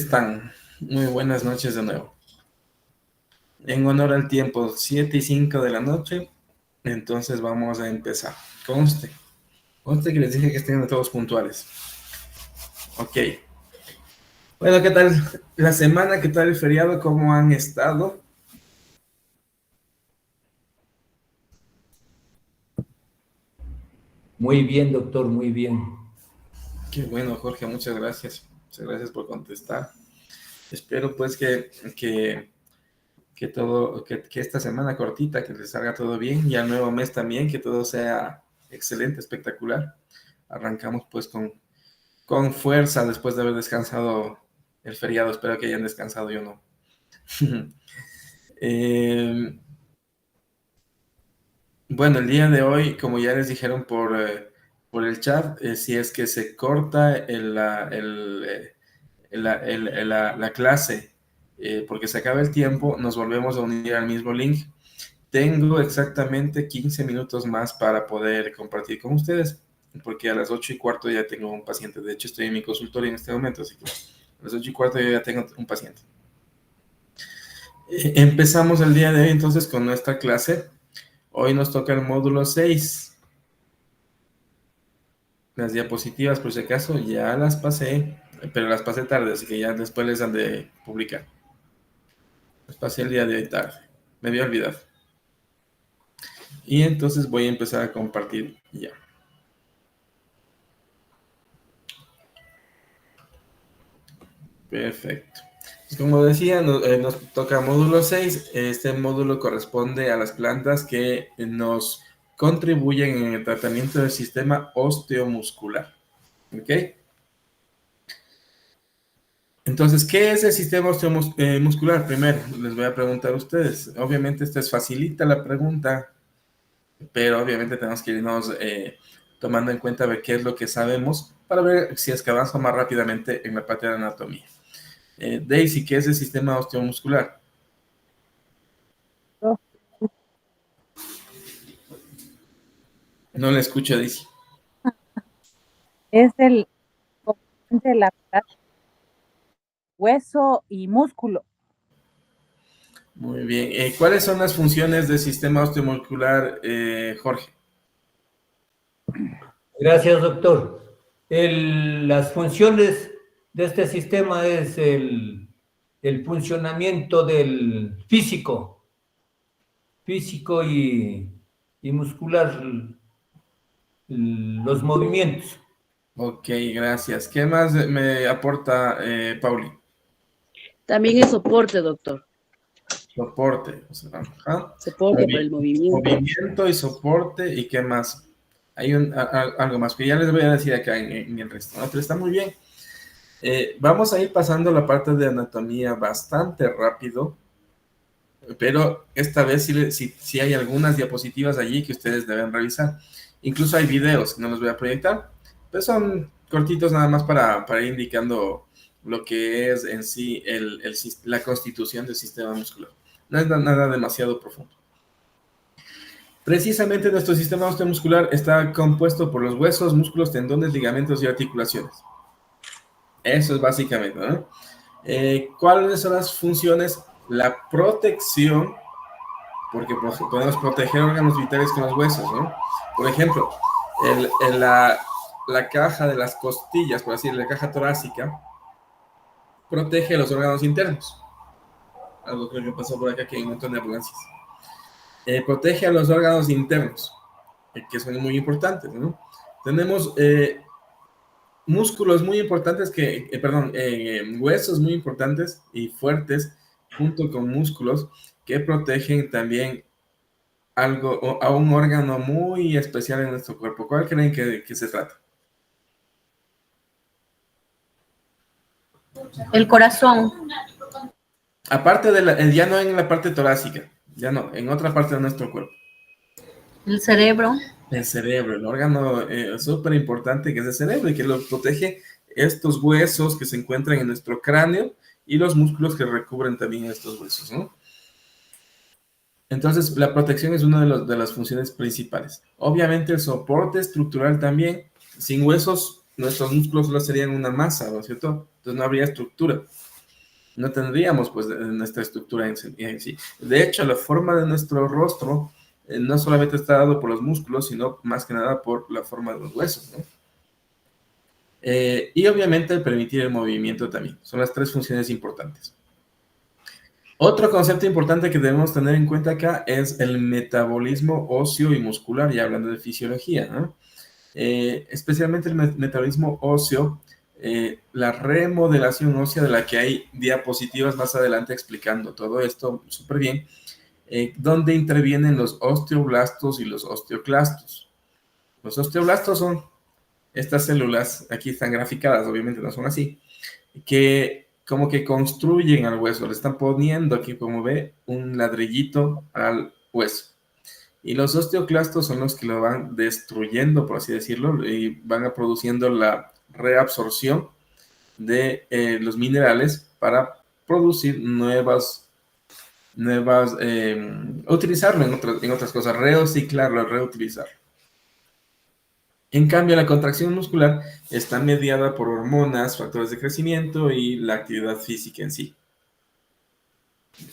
están? Muy buenas noches de nuevo. En honor al tiempo, 7:05 de la noche, entonces vamos a empezar. Conste que les dije que estén todos puntuales. Ok. Bueno, ¿qué tal la semana? ¿Qué tal el feriado? ¿Cómo han estado? Muy bien, doctor, muy bien. Qué bueno, Jorge, muchas gracias. Muchas gracias por contestar. Espero pues que esta semana cortita, que les salga todo bien, y al nuevo mes también, que todo sea excelente, espectacular. Arrancamos pues con fuerza después de haber descansado el feriado. Espero que hayan descansado, yo no. Bueno, el día de hoy, como ya les dijeron por el chat, si es que se corta la clase porque se acaba el tiempo, nos volvemos a unir al mismo link. Tengo exactamente 15 minutos más para poder compartir con ustedes, porque a las 8:15 ya tengo un paciente. De hecho, estoy en mi consultorio en este momento, así que a las 8:15 yo ya tengo un paciente. Empezamos el día de hoy entonces con nuestra clase. Hoy nos toca el módulo 6. Las diapositivas, por si acaso, ya las pasé, pero las pasé tarde, así que ya después les han de publicar. Las pasé el día de hoy tarde. Me había olvidado. Y entonces voy a empezar a compartir ya. Perfecto. Pues como decía, nos toca módulo 6. Este módulo corresponde a las plantas que nos contribuyen en el tratamiento del sistema osteomuscular. ¿Ok? Entonces, ¿qué es el sistema osteomuscular? Primero, les voy a preguntar a ustedes. Obviamente, esta es facilita la pregunta, pero obviamente tenemos que irnos tomando en cuenta ver qué es lo que sabemos para ver si es que avanzo más rápidamente en la parte de anatomía. Daisy, ¿qué es el sistema osteomuscular? No le escucho, Daisy. Es el componente de la hueso y músculo. Muy bien. ¿Cuáles son las funciones del sistema osteomuscular, Jorge? Gracias, doctor. Las funciones de este sistema es el funcionamiento del físico y muscular, los movimientos. Ok, gracias. ¿Qué más me aporta Pauli? También es soporte, doctor. Soporte. O sea, soporte para el movimiento. Movimiento y soporte. ¿Y qué más? Hay algo más que ya les voy a decir acá en el resto, ¿no? Pero está muy bien. Vamos a ir pasando la parte de anatomía bastante rápido, pero esta vez sí hay algunas diapositivas allí que ustedes deben revisar. Incluso hay videos que no los voy a proyectar, pero son cortitos nada más para ir indicando lo que es en sí la constitución del sistema muscular. No es nada demasiado profundo. Precisamente nuestro sistema osteomuscular está compuesto por los huesos, músculos, tendones, ligamentos y articulaciones. Eso es básicamente, ¿no? ¿Cuáles son las funciones? La protección, porque podemos proteger órganos vitales con los huesos, ¿no? Por ejemplo, la caja de las costillas, por así decirlo, la caja torácica, protege los órganos internos. Algo creo que pasó por acá que hay un montón de ambulancias. Protege a los órganos internos, que son muy importantes, ¿no? Tenemos músculos muy importantes huesos muy importantes y fuertes, junto con músculos que protegen también a un órgano muy especial en nuestro cuerpo. ¿Cuál creen que se trata? El corazón. Aparte ya no en la parte torácica, ya no, en otra parte de nuestro cuerpo. El cerebro. El cerebro, el órgano súper importante que es el cerebro y que lo protege estos huesos que se encuentran en nuestro cráneo y los músculos que recubren también estos huesos, ¿no? Entonces, la protección es una de las funciones principales. Obviamente, el soporte estructural también. Sin huesos, nuestros músculos solo serían una masa, ¿no es cierto? Entonces, no habría estructura. no tendríamos pues nuestra estructura en sí. De hecho, la forma de nuestro rostro no solamente está dado por los músculos, sino más que nada por la forma de los huesos, ¿no? Y obviamente permitir el movimiento también. Son las tres funciones importantes. Otro concepto importante que debemos tener en cuenta acá es el metabolismo óseo y muscular, ya hablando de fisiología, ¿no? Especialmente el metabolismo óseo, la remodelación ósea, de la que hay diapositivas más adelante explicando todo esto súper bien, donde intervienen los osteoblastos y los osteoclastos. Los osteoblastos son estas células, aquí están graficadas, obviamente no son así, que como que construyen al hueso, le están poniendo aquí, como ve, un ladrillito al hueso. Y los osteoclastos son los que lo van destruyendo, por así decirlo, y van produciendo la reabsorción de los minerales para producir utilizarlo en otras cosas, reciclarlo, reutilizarlo. En cambio, la contracción muscular está mediada por hormonas, factores de crecimiento y la actividad física en sí.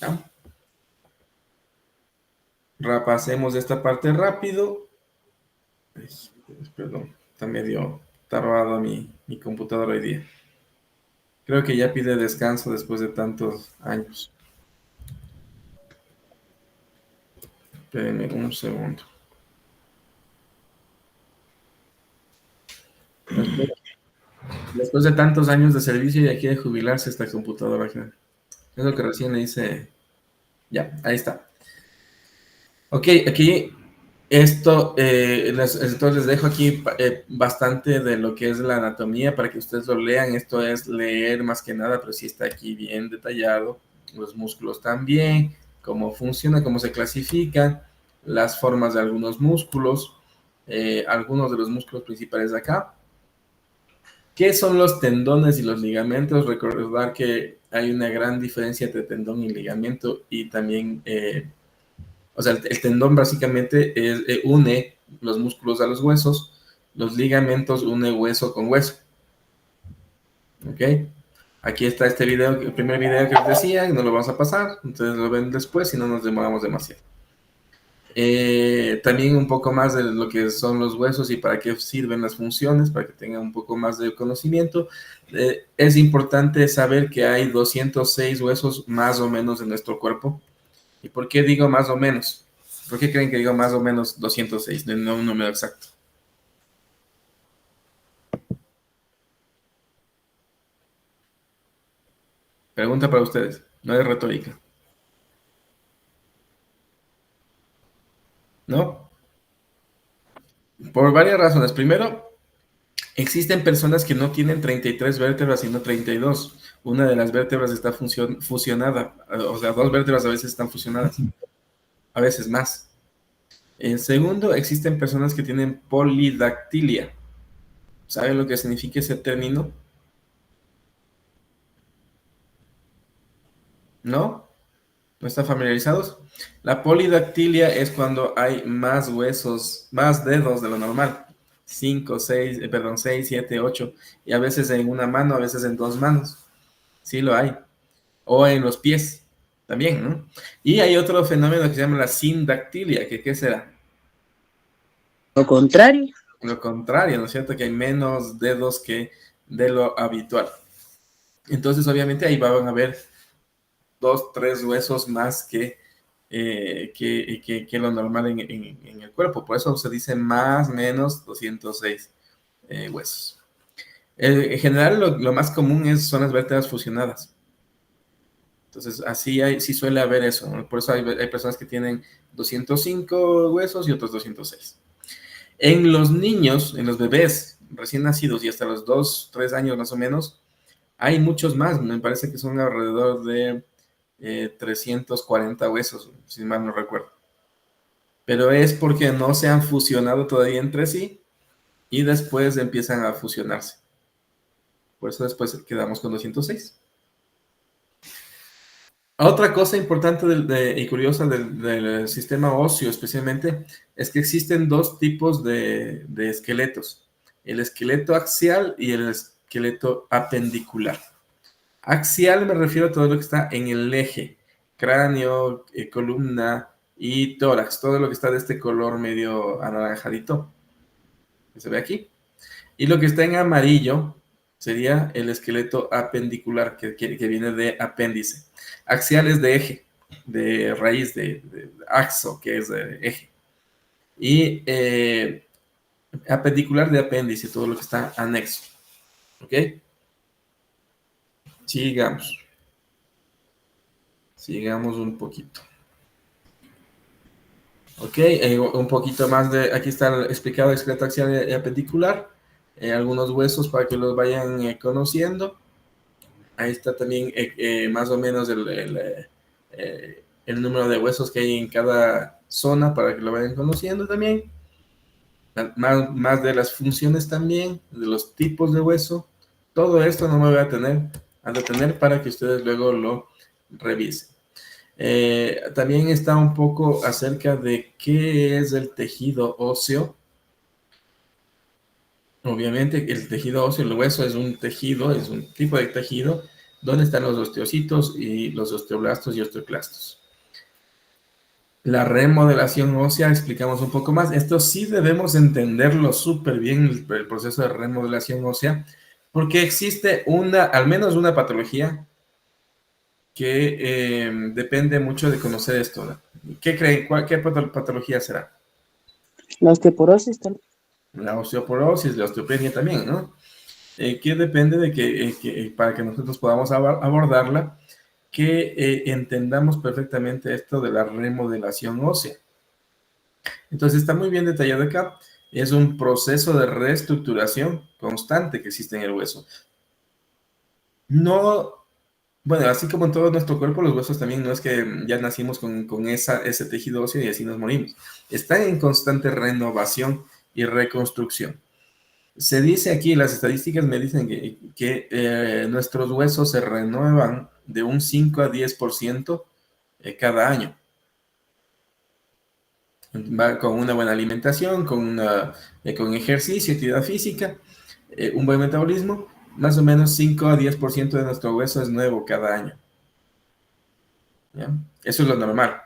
¿Ya? Repasemos esta parte rápido. Perdón, está medio trabado mi computadora hoy día. Creo que ya pide descanso después de tantos años. Espérenme un segundo. Después de tantos años de servicio ya quiere jubilarse esta computadora. Es lo que recién le hice. Ya, ahí está. Ok, aquí entonces les dejo aquí bastante de lo que es la anatomía para que ustedes lo lean. Esto es leer más que nada, pero sí está aquí bien detallado. Los músculos también, cómo funciona, cómo se clasifican, las formas de algunos músculos, algunos de los músculos principales de acá. ¿Qué son los tendones y los ligamentos? Recordar que hay una gran diferencia entre tendón y ligamento, y también, o sea, el tendón básicamente une los músculos a los huesos, los ligamentos une hueso con hueso. ¿Ok? Aquí está este video, el primer video que les decía, no lo vamos a pasar, entonces lo ven después y no nos demoramos demasiado. También un poco más de lo que son los huesos y para qué sirven las funciones, para que tengan un poco más de conocimiento. Es importante saber que hay 206 huesos más o menos en nuestro cuerpo. ¿Y por qué digo más o menos? ¿Por qué creen que digo más o menos 206? No un número exacto. Pregunta para ustedes, no es retórica. ¿No? Por varias razones. Primero, existen personas que no tienen 33 vértebras, sino 32. Una de las vértebras está fusionada. O sea, dos vértebras a veces están fusionadas. A veces más. En segundo, existen personas que tienen polidactilia. ¿Saben lo que significa ese término? ¿No? ¿No están familiarizados? La polidactilia es cuando hay más huesos, más dedos de lo normal. 5, 6, 7, 8. Y a veces en una mano, a veces en dos manos. Sí lo hay. O en los pies también, ¿no? Y hay otro fenómeno que se llama la sindactilia, que ¿qué será? Lo contrario. Lo contrario, ¿no es cierto? Que hay menos dedos que de lo habitual. Entonces, obviamente, ahí van a haber 2, 3 huesos más que lo normal en el cuerpo. Por eso se dice más menos 206 huesos. En general, lo más común son las vértebras fusionadas. Entonces, así sí suele haber eso, ¿no? Por eso hay personas que tienen 205 huesos y otros 206. En los niños, en los bebés recién nacidos y hasta los 2, 3 años más o menos, hay muchos más. Me parece que son alrededor de 340 huesos, si mal no recuerdo. Pero es porque no se han fusionado todavía entre sí y después empiezan a fusionarse. Por eso después quedamos con 206. Otra cosa importante y curiosa del sistema óseo especialmente es que existen dos tipos de esqueletos. El esqueleto axial y el esqueleto apendicular. Axial me refiero a todo lo que está en el eje, cráneo, columna y tórax, todo lo que está de este color medio anaranjadito, que se ve aquí. Y lo que está en amarillo sería el esqueleto apendicular, que viene de apéndice. Axial es de eje, de raíz, de axo, que es de eje. Y apendicular de apéndice, todo lo que está anexo. ¿Ok? Sigamos. Sigamos un poquito. Ok, un poquito más de... Aquí está explicado el esqueleto axial y apendicular. Algunos huesos para que los vayan conociendo. Ahí está también más o menos el número de huesos que hay en cada zona para que lo vayan conociendo también. Más de las funciones también, de los tipos de hueso. Todo esto no me voy a detener para que ustedes luego lo revisen. También está un poco acerca de qué es el tejido óseo. Obviamente el tejido óseo, el hueso es un tejido, es un tipo de tejido donde están los osteocitos y los osteoblastos y osteoclastos. La remodelación ósea, explicamos un poco más. Esto sí debemos entenderlo súper bien, el proceso de remodelación ósea, porque existe al menos una patología que depende mucho de conocer esto, ¿no? ¿Qué creen? ¿Qué patología será? La osteoporosis tal. La osteoporosis, la osteopenia también, ¿no? Que depende de que para que nosotros podamos abordarla, que entendamos perfectamente esto de la remodelación ósea. Entonces está muy bien detallado acá. Es un proceso de reestructuración constante que existe en el hueso. No, bueno, así como en todo nuestro cuerpo, los huesos también no es que ya nacimos con ese tejido óseo y así nos morimos. Están en constante renovación y reconstrucción. Se dice aquí, las estadísticas me dicen que nuestros huesos se renuevan de un 5 a 10% cada año. Va con una buena alimentación, con ejercicio, actividad física, un buen metabolismo, más o menos 5 a 10% de nuestro hueso es nuevo cada año. ¿Ya? Eso es lo normal.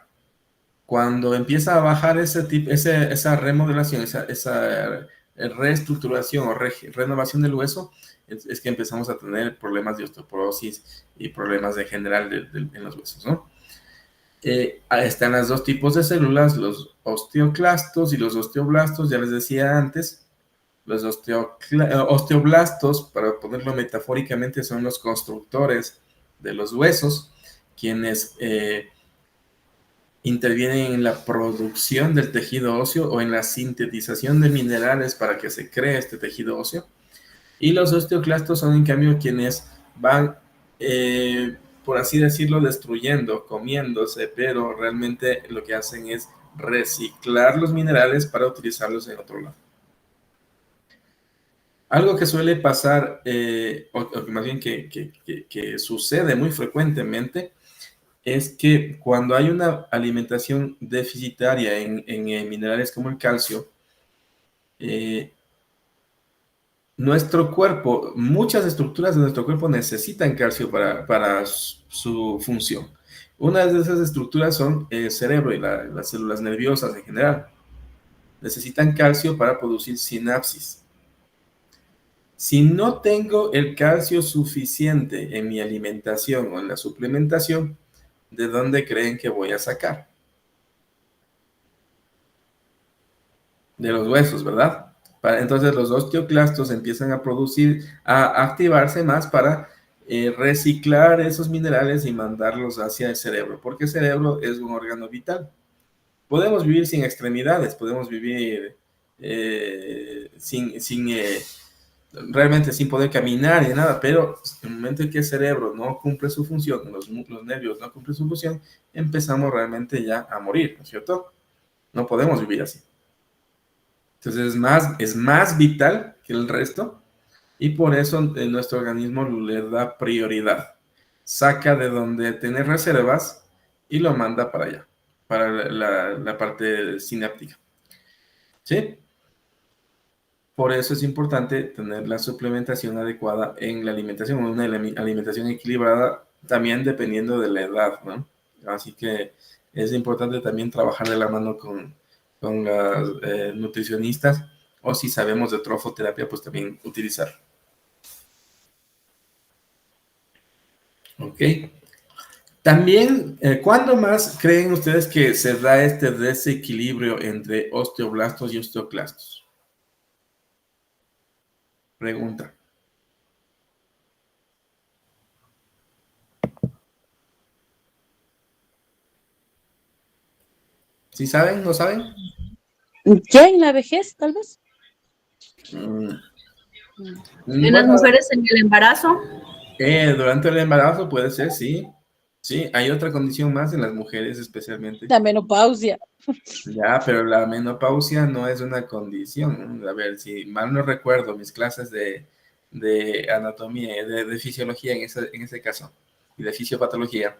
Cuando empieza a bajar esa remodelación, esa reestructuración o renovación del hueso, es que empezamos a tener problemas de osteoporosis y problemas en general en los huesos, ¿no? Están los dos tipos de células, los osteoclastos y los osteoblastos, ya les decía antes. Los osteoblastos, para ponerlo metafóricamente, son los constructores de los huesos, quienes intervienen en la producción del tejido óseo o en la sintetización de minerales para que se cree este tejido óseo. Y los osteoclastos son, en cambio, quienes van, por así decirlo, destruyendo, comiéndose, pero realmente lo que hacen es reciclar los minerales para utilizarlos en otro lado. Algo que suele pasar, o más bien que sucede muy frecuentemente, es que cuando hay una alimentación deficitaria en minerales como el calcio, nuestro cuerpo, muchas estructuras de nuestro cuerpo necesitan calcio para su función. Una de esas estructuras son el cerebro y las células nerviosas en general. Necesitan calcio para producir sinapsis. Si no tengo el calcio suficiente en mi alimentación o en la suplementación, ¿de dónde creen que voy a sacar? De los huesos, ¿verdad? Entonces los osteoclastos empiezan a activarse más para reciclar esos minerales y mandarlos hacia el cerebro, porque el cerebro es un órgano vital. Podemos vivir sin extremidades, podemos vivir realmente sin poder caminar ni nada, pero en el momento en que el cerebro no cumple su función, los nervios no cumplen su función, empezamos realmente ya a morir, ¿no es cierto? No podemos vivir así. Entonces es más vital que el resto y por eso nuestro organismo le da prioridad. Saca de donde tiene reservas y lo manda para allá, para la parte sináptica. ¿Sí? Por eso es importante tener la suplementación adecuada en la alimentación, una alimentación equilibrada, también dependiendo de la edad, ¿no? Así que es importante también trabajar de la mano con las nutricionistas, o si sabemos de trofoterapia, pues también utilizar. Ok. También, ¿cuándo más creen ustedes que se da este desequilibrio entre osteoblastos y osteoclastos? Pregunta. ¿Sí saben? ¿No saben? ¿Ya en la vejez, tal vez? En las mujeres en el embarazo. Durante el embarazo puede ser, sí. Sí, hay otra condición más en las mujeres especialmente. La menopausia. Ya, pero la menopausia no es una condición. A ver, si mal no recuerdo mis clases de anatomía, de fisiología en ese caso, y de fisiopatología,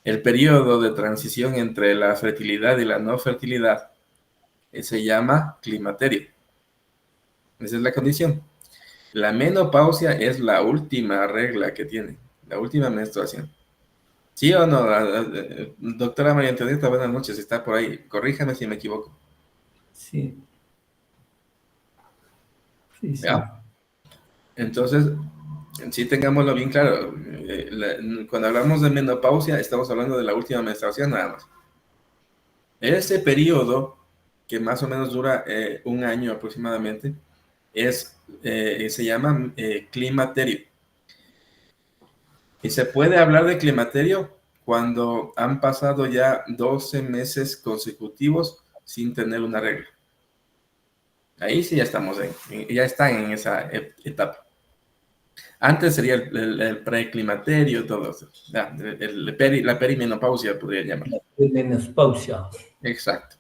el periodo de transición entre la fertilidad y la no fertilidad se llama climaterio. Esa es la condición. La menopausia es la última regla que tiene, la última menstruación. ¿Sí o no? Doctora María Antonieta, buenas noches, está por ahí. Corríjame si me equivoco. Sí. Sí, sí. ¿Ya? Entonces, sí tengámoslo bien claro. Cuando hablamos de menopausia, estamos hablando de la última menstruación nada más. Ese periodo, que más o menos dura un año aproximadamente, se llama climaterio. Y se puede hablar de climaterio cuando han pasado ya 12 meses consecutivos sin tener una regla. Ahí sí ya estamos ya están en esa etapa. Antes sería el preclimaterio, todo eso. La perimenopausia podría llamar. Menopausia. Exacto.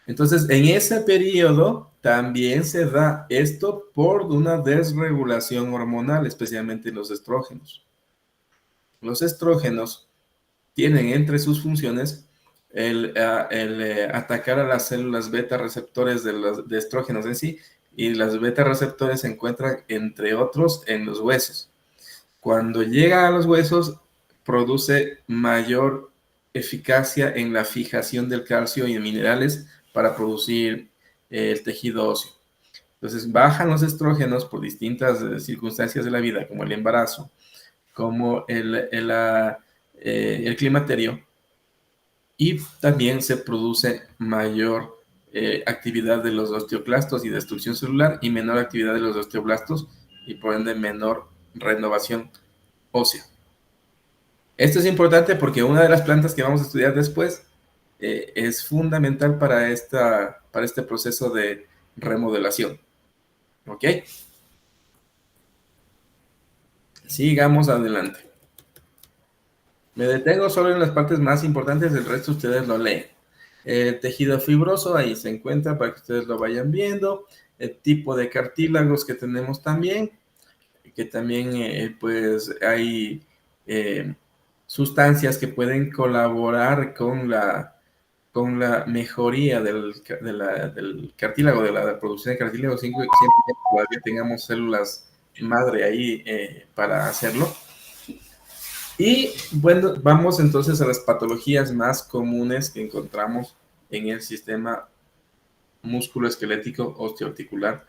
Entonces, en ese periodo también se da esto por una desregulación hormonal, especialmente los estrógenos. Los estrógenos tienen entre sus funciones el atacar a las células beta receptores de estrógenos en sí, y las beta receptores se encuentran, entre otros, en los huesos. Cuando llega a los huesos, produce mayor eficacia en la fijación del calcio y minerales para producir el tejido óseo. Entonces, bajan los estrógenos por distintas circunstancias de la vida, como el embarazo, como el climaterio, y también se produce mayor actividad de los osteoclastos y destrucción celular, y menor actividad de los osteoblastos, y por ende menor renovación ósea. Esto es importante porque una de las plantas que vamos a estudiar después es fundamental para este proceso de remodelación. ¿Ok? Sigamos adelante. Me detengo solo en las partes más importantes, el resto ustedes lo leen. El tejido fibroso, ahí se encuentra para que ustedes lo vayan viendo. El tipo de cartílagos que tenemos también, que también pues hay sustancias que pueden colaborar con la mejoría del cartílago, de la producción de cartílago, siempre que todavía tengamos células madre ahí para hacerlo. Y bueno, vamos entonces a las patologías más comunes que encontramos en el sistema musculoesquelético osteomuscular,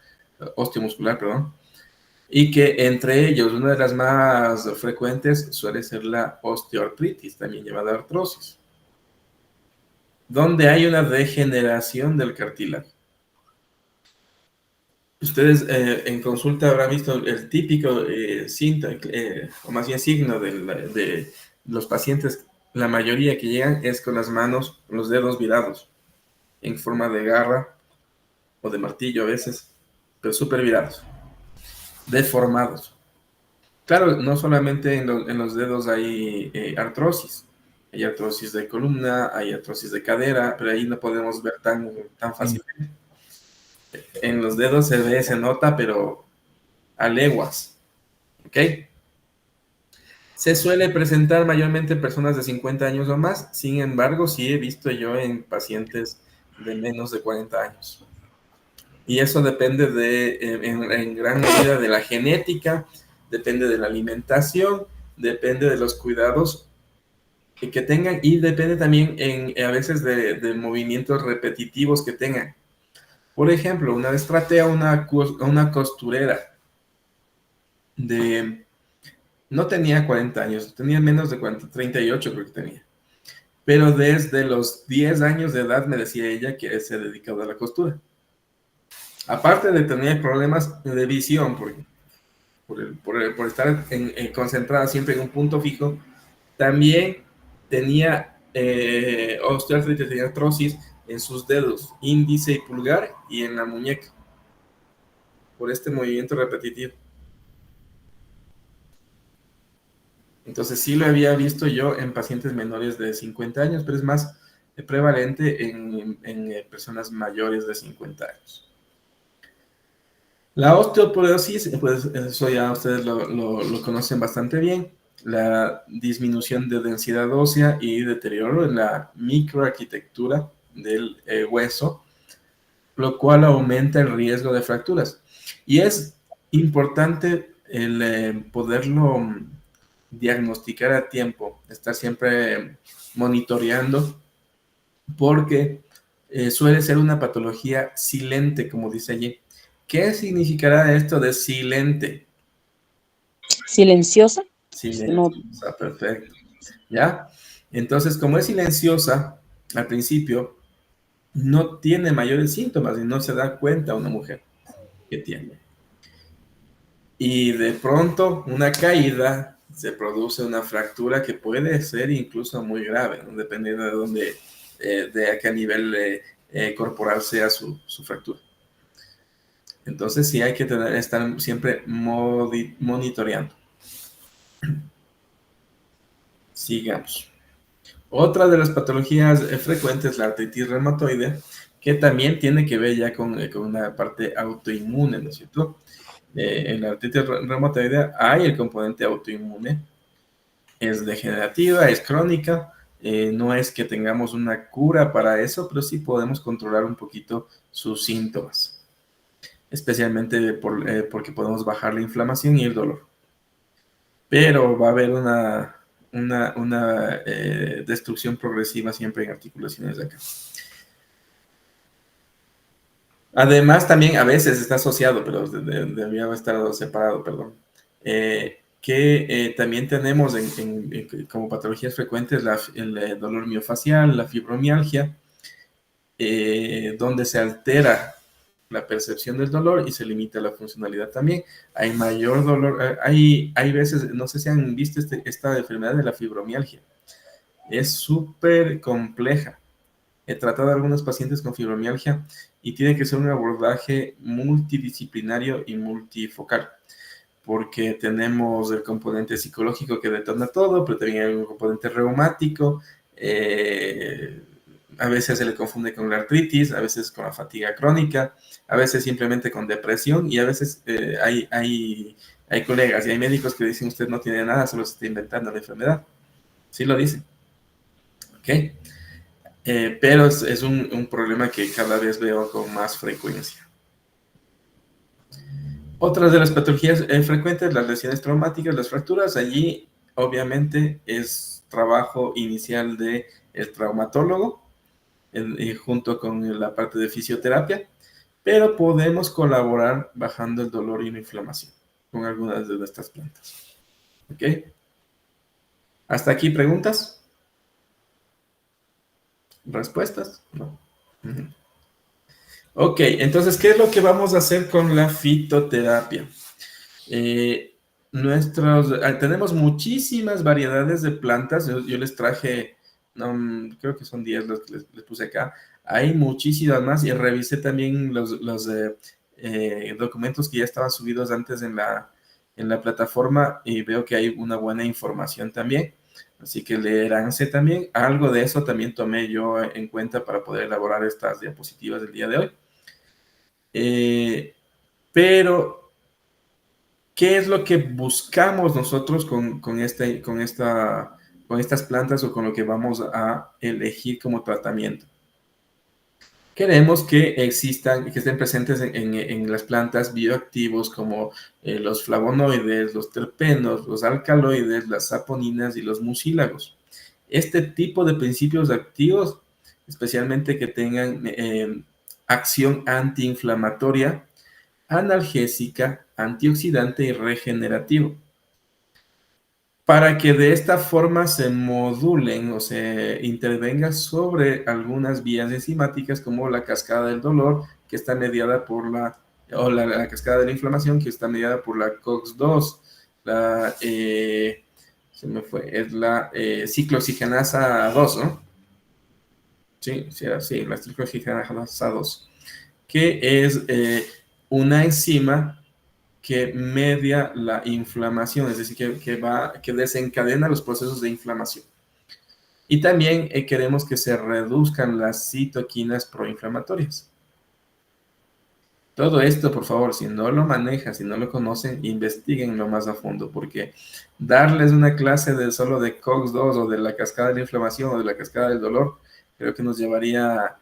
perdón, y que entre ellos una de las más frecuentes suele ser la osteoartritis, también llamada artrosis, donde hay una degeneración del cartílago. Ustedes en consulta habrán visto el típico síntoma, o más bien signo de los pacientes, la mayoría que llegan es con las manos, los dedos virados, en forma de garra o de martillo a veces, pero súper virados, deformados. Claro, no solamente en los dedos hay artrosis. Hay artrosis de columna, hay artrosis de cadera, pero ahí no podemos ver tan fácilmente. En los dedos se nota, pero a leguas. ¿Ok? Se suele presentar mayormente en personas de 50 años o más. Sin embargo, sí he visto yo en pacientes de menos de 40 años. Y eso depende en gran medida de la genética, depende de la alimentación, depende de los cuidados que tengan y depende también a veces de movimientos repetitivos que tengan. Por ejemplo, una vez traté a una costurera no tenía 40 años, tenía menos de 40, 38 creo que tenía. Pero desde los 10 años de edad me decía ella que se dedicaba a la costura. Aparte de tener problemas de visión, por estar concentrada siempre en un punto fijo, también tenía osteoartritis, tenía artrosis en sus dedos, índice y pulgar, y en la muñeca, por este movimiento repetitivo. Entonces sí lo había visto yo en pacientes menores de 50 años, pero es más prevalente en personas mayores de 50 años. La osteoporosis, pues eso ya ustedes lo conocen bastante bien, la disminución de densidad ósea y deterioro en la microarquitectura del hueso, lo cual aumenta el riesgo de fracturas. Y es importante el poderlo diagnosticar a tiempo, estar siempre monitoreando, porque suele ser una patología silente, como dice allí. ¿Qué significará esto de silente? Silenciosa. No. Silenciosa, perfecto. ¿Ya? Entonces, como es silenciosa, al principio, no tiene mayores síntomas y no se da cuenta una mujer que tiene. Y de pronto, una caída, se produce una fractura que puede ser incluso muy grave, ¿no? Dependiendo de dónde, de a qué nivel corporal sea su fractura. Entonces sí hay que estar siempre monitoreando. Sigamos. Otra de las patologías frecuentes es la artritis reumatoide, que también tiene que ver ya con una parte autoinmune, ¿no es cierto? En la artritis reumatoide hay el componente autoinmune, es degenerativa, es crónica, no es que tengamos una cura para eso, pero sí podemos controlar un poquito sus síntomas, especialmente porque podemos bajar la inflamación y el dolor. Pero va a haber una destrucción progresiva siempre en articulaciones de acá. Además, también a veces está asociado, pero debía haber estado separado, perdón. También tenemos como patologías frecuentes el dolor miofacial, la fibromialgia, donde se altera la percepción del dolor y se limita la funcionalidad también. Hay mayor dolor, hay veces, no sé si han visto esta enfermedad de la fibromialgia. Es súper compleja. He tratado a algunos pacientes con fibromialgia y tiene que ser un abordaje multidisciplinario y multifocal, porque tenemos el componente psicológico que detona todo, pero también hay un componente reumático, a veces se le confunde con la artritis, a veces con la fatiga crónica, a veces simplemente con depresión, y a veces hay colegas y hay médicos que dicen usted no tiene nada, solo se está inventando la enfermedad. Sí lo dicen. ¿Ok? Pero es un problema que cada vez veo con más frecuencia. Otras de las patologías frecuentes, las lesiones traumáticas, las fracturas, allí obviamente es trabajo inicial del traumatólogo, junto con la parte de fisioterapia, pero podemos colaborar bajando el dolor y la inflamación con algunas de nuestras plantas. ¿Ok? ¿Hasta aquí preguntas? ¿Respuestas? No. Ok, entonces, ¿qué es lo que vamos a hacer con la fitoterapia? Tenemos muchísimas variedades de plantas. Yo les traje, creo que son 10 los que les puse acá. Hay muchísimas más y revisé también los documentos que ya estaban subidos antes en la plataforma y veo que hay una buena información también. Así que leeránse también. Algo de eso también tomé yo en cuenta para poder elaborar estas diapositivas del día de hoy. Pero, ¿qué es lo que buscamos nosotros con estas plantas o con lo que vamos a elegir como tratamiento? Queremos que existan, que estén presentes en las plantas bioactivos como los flavonoides, los terpenos, los alcaloides, las saponinas y los mucílagos. Este tipo de principios activos, especialmente que tengan acción antiinflamatoria, analgésica, antioxidante y regenerativo, para que de esta forma se modulen o se intervenga sobre algunas vías enzimáticas como la cascada del dolor, que está mediada por la cascada de la inflamación, que está mediada por la COX-2, se me fue, es la ciclooxigenasa 2, ¿no? Sí, sí, era así, la ciclooxigenasa 2, que es una enzima que media la inflamación, es decir, que desencadena los procesos de inflamación. Y también queremos que se reduzcan las citoquinas proinflamatorias. Todo esto, por favor, si no lo manejan, si no lo conocen, investiguenlo más a fondo, porque darles una clase solo de COX-2 o de la cascada de la inflamación o de la cascada del dolor, creo que nos llevaría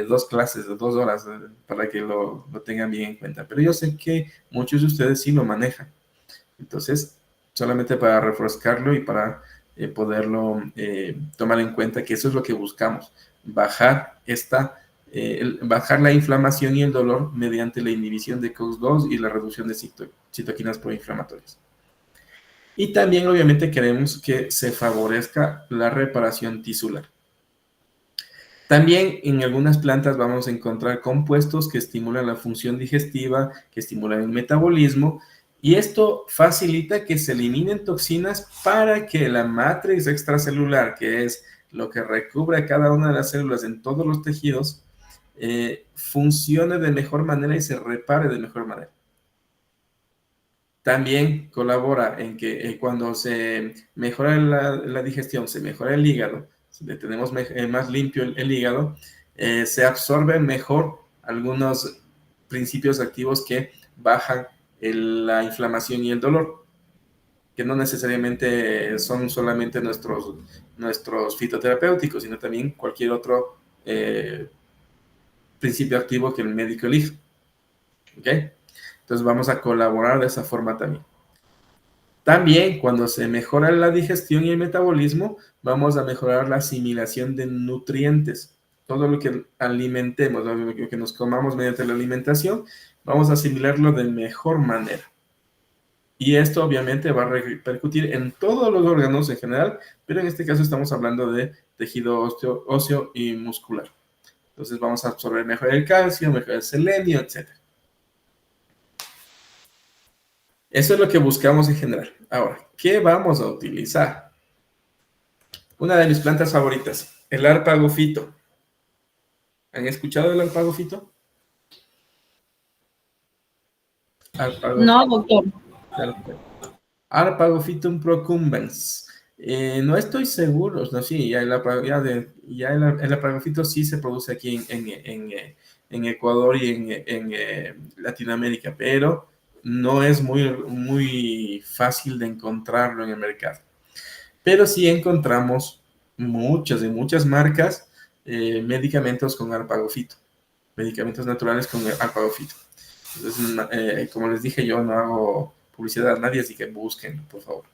2 clases de 2 horas para que lo tengan bien en cuenta. Pero yo sé que muchos de ustedes sí lo manejan. Entonces, solamente para refrescarlo y para poderlo tomar en cuenta que eso es lo que buscamos, bajar la inflamación y el dolor mediante la inhibición de COX-2 y la reducción de citoquinas proinflamatorias. Y también, obviamente, queremos que se favorezca la reparación tisular. También en algunas plantas vamos a encontrar compuestos que estimulan la función digestiva, que estimulan el metabolismo, y esto facilita que se eliminen toxinas para que la matriz extracelular, que es lo que recubre a cada una de las células en todos los tejidos, funcione de mejor manera y se repare de mejor manera. También colabora en que cuando se mejora la digestión, se mejora el hígado, tenemos más limpio el hígado, se absorben mejor algunos principios activos que bajan la inflamación y el dolor, que no necesariamente son solamente nuestros fitoterapéuticos, sino también cualquier otro principio activo que el médico elija. ¿Ok? Entonces vamos a colaborar de esa forma también. También cuando se mejora la digestión y el metabolismo, vamos a mejorar la asimilación de nutrientes. Todo lo que alimentemos, lo que nos comamos mediante la alimentación, vamos a asimilarlo de mejor manera. Y esto obviamente va a repercutir en todos los órganos en general, pero en este caso estamos hablando de tejido óseo y muscular. Entonces vamos a absorber mejor el calcio, mejor el selenio, etc. Eso es lo que buscamos en general. Ahora, ¿qué vamos a utilizar? Una de mis plantas favoritas, el arpagofito. ¿Han escuchado del arpagofito? No, doctor. Arpagophytum procumbens. No estoy seguro, no, sí, el arpagofito sí se produce aquí en Ecuador y en Latinoamérica, pero no es muy fácil de encontrarlo en el mercado. Pero sí encontramos muchas marcas medicamentos con arpagofito, medicamentos naturales con arpagofito. Entonces, como les dije, yo no hago publicidad a nadie, así que busquen, por favor.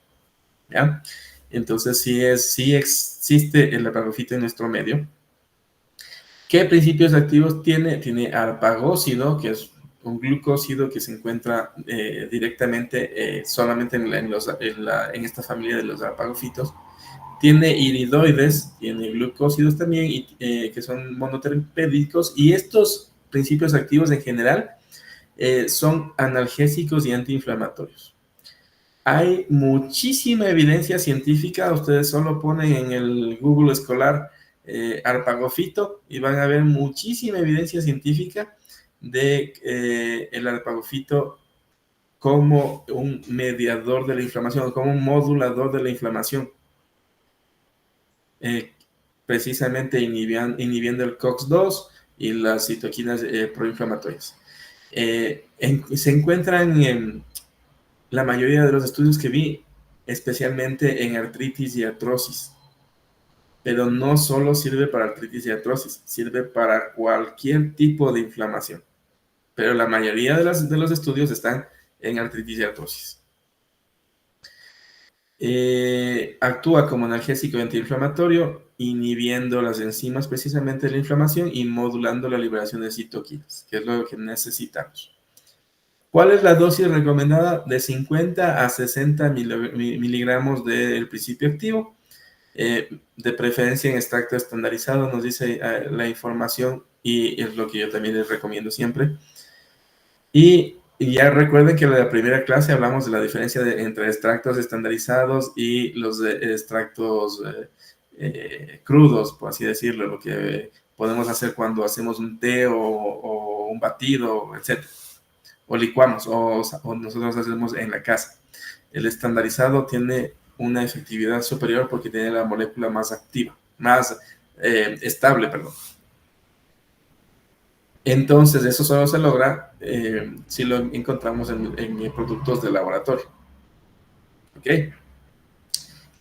¿Ya? Entonces, sí existe el arpagofito en nuestro medio. ¿Qué principios activos tiene? Tiene arpagócido, que es un glucósido que se encuentra directamente solamente en esta familia de los arpagofitos. Tiene iridoides, tiene glucósidos también, que son monoterpédicos, y estos principios activos en general son analgésicos y antiinflamatorios. Hay muchísima evidencia científica, ustedes solo ponen en el Google escolar arpagofito y van a ver muchísima evidencia científica de el arpagofito como un mediador de la inflamación, como un modulador de la inflamación, precisamente inhibiendo el COX-2 y las citoquinas proinflamatorias. Se encuentran en la mayoría de los estudios que vi, especialmente en artritis y artrosis. pero no solo sirve para artritis y artrosis, sirve para cualquier tipo de inflamación. Pero la mayoría de los estudios están en artritis y artrosis. Actúa como analgésico y antiinflamatorio, inhibiendo las enzimas precisamente de la inflamación y modulando la liberación de citoquinas, que es lo que necesitamos. ¿Cuál es la dosis recomendada? De 50 a 60 miligramos del principio activo, de preferencia en extracto estandarizado, nos dice la información, y es lo que yo también les recomiendo siempre. Y ya recuerden que en la primera clase hablamos de la diferencia entre extractos estandarizados y los extractos crudos, por así decirlo, lo que podemos hacer cuando hacemos un té o un batido, etc. O licuamos, o nosotros hacemos en la casa. El estandarizado tiene una efectividad superior porque tiene la molécula más activa, más estable, perdón. Entonces, eso solo se logra si lo encontramos en productos de laboratorio. ¿Ok?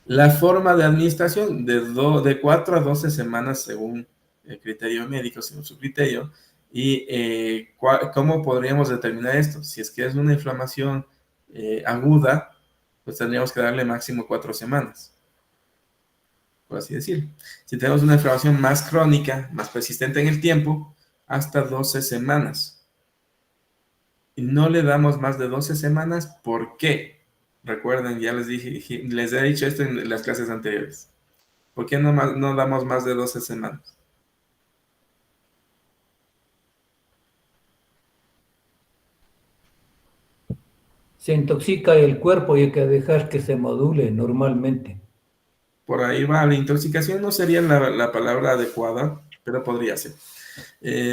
La forma de administración de 4 a 12 semanas según el criterio médico, según su criterio. ¿Y cómo podríamos determinar esto? Si es que es una inflamación aguda, pues tendríamos que darle máximo 4 semanas, por así decirlo. Si tenemos una inflamación más crónica, más persistente en el tiempo, hasta 12 semanas. Y no le damos más de 12 semanas, ¿por qué? Recuerden, ya les he dicho esto en las clases anteriores. ¿Por qué no damos más de 12 semanas? Se intoxica el cuerpo y hay que dejar que se module normalmente. Por ahí va, la intoxicación no sería la palabra adecuada, pero podría ser.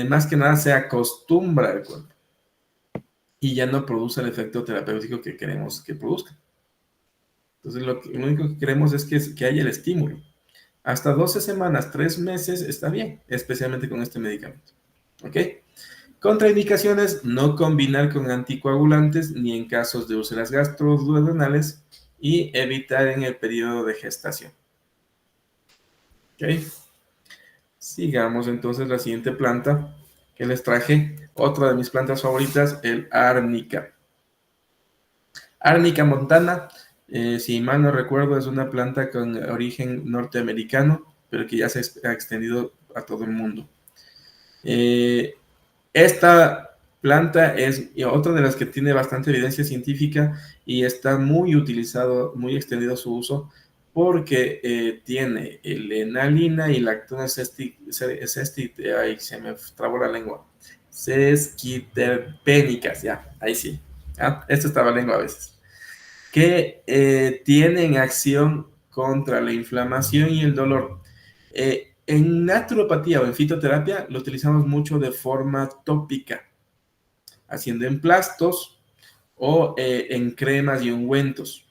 Más que nada se acostumbra el cuerpo y ya no produce el efecto terapéutico que queremos que produzca. Entonces lo único que queremos es que haya el estímulo. Hasta 12 semanas, 3 meses está bien, especialmente con este medicamento. ¿Ok? Contraindicaciones: no combinar con anticoagulantes ni en casos de úlceras gastroduodenales y evitar en el periodo de gestación. ¿Ok? Sigamos entonces la siguiente planta que les traje. Otra de mis plantas favoritas, el árnica. Árnica montana, si mal no recuerdo, es una planta con origen norteamericano, pero que ya se ha extendido a todo el mundo. Esta planta es otra de las que tiene bastante evidencia científica y está muy utilizado, muy extendido su uso, porque tiene enalina y lactona ahí se me trabó la lengua, sesquiterpénicas, ya, ahí sí, ¿ya? Esto estaba lengua a veces, que tienen acción contra la inflamación y el dolor. En naturopatía o en fitoterapia lo utilizamos mucho de forma tópica, haciendo emplastos o en cremas y ungüentos.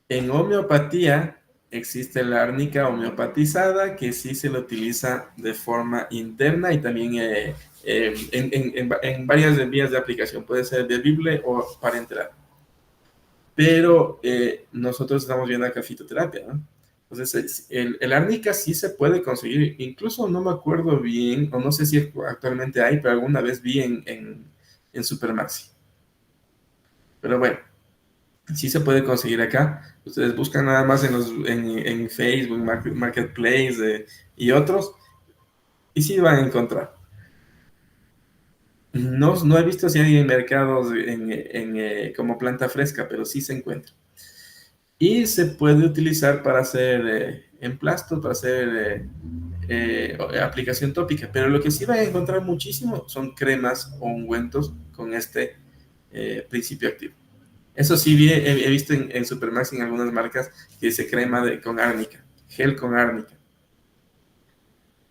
En homeopatía existe la árnica homeopatizada, que sí se lo utiliza de forma interna y también en varias vías de aplicación. Puede ser bebible o parenteral. Pero nosotros estamos viendo acá fitoterapia, ¿no? Entonces, el árnica sí se puede conseguir, incluso no me acuerdo bien, o no sé si actualmente hay, pero alguna vez vi en Supermaxi. Pero bueno, sí se puede conseguir acá. Ustedes buscan nada más en Facebook, Marketplace y otros, y sí van a encontrar. No he visto si hay en mercados como planta fresca, pero sí se encuentra. Y se puede utilizar para hacer emplastos, para hacer aplicación tópica. Pero lo que sí van a encontrar muchísimo son cremas o ungüentos con este principio activo. Eso sí he visto en Supermax en algunas marcas que dice crema con árnica, gel con árnica.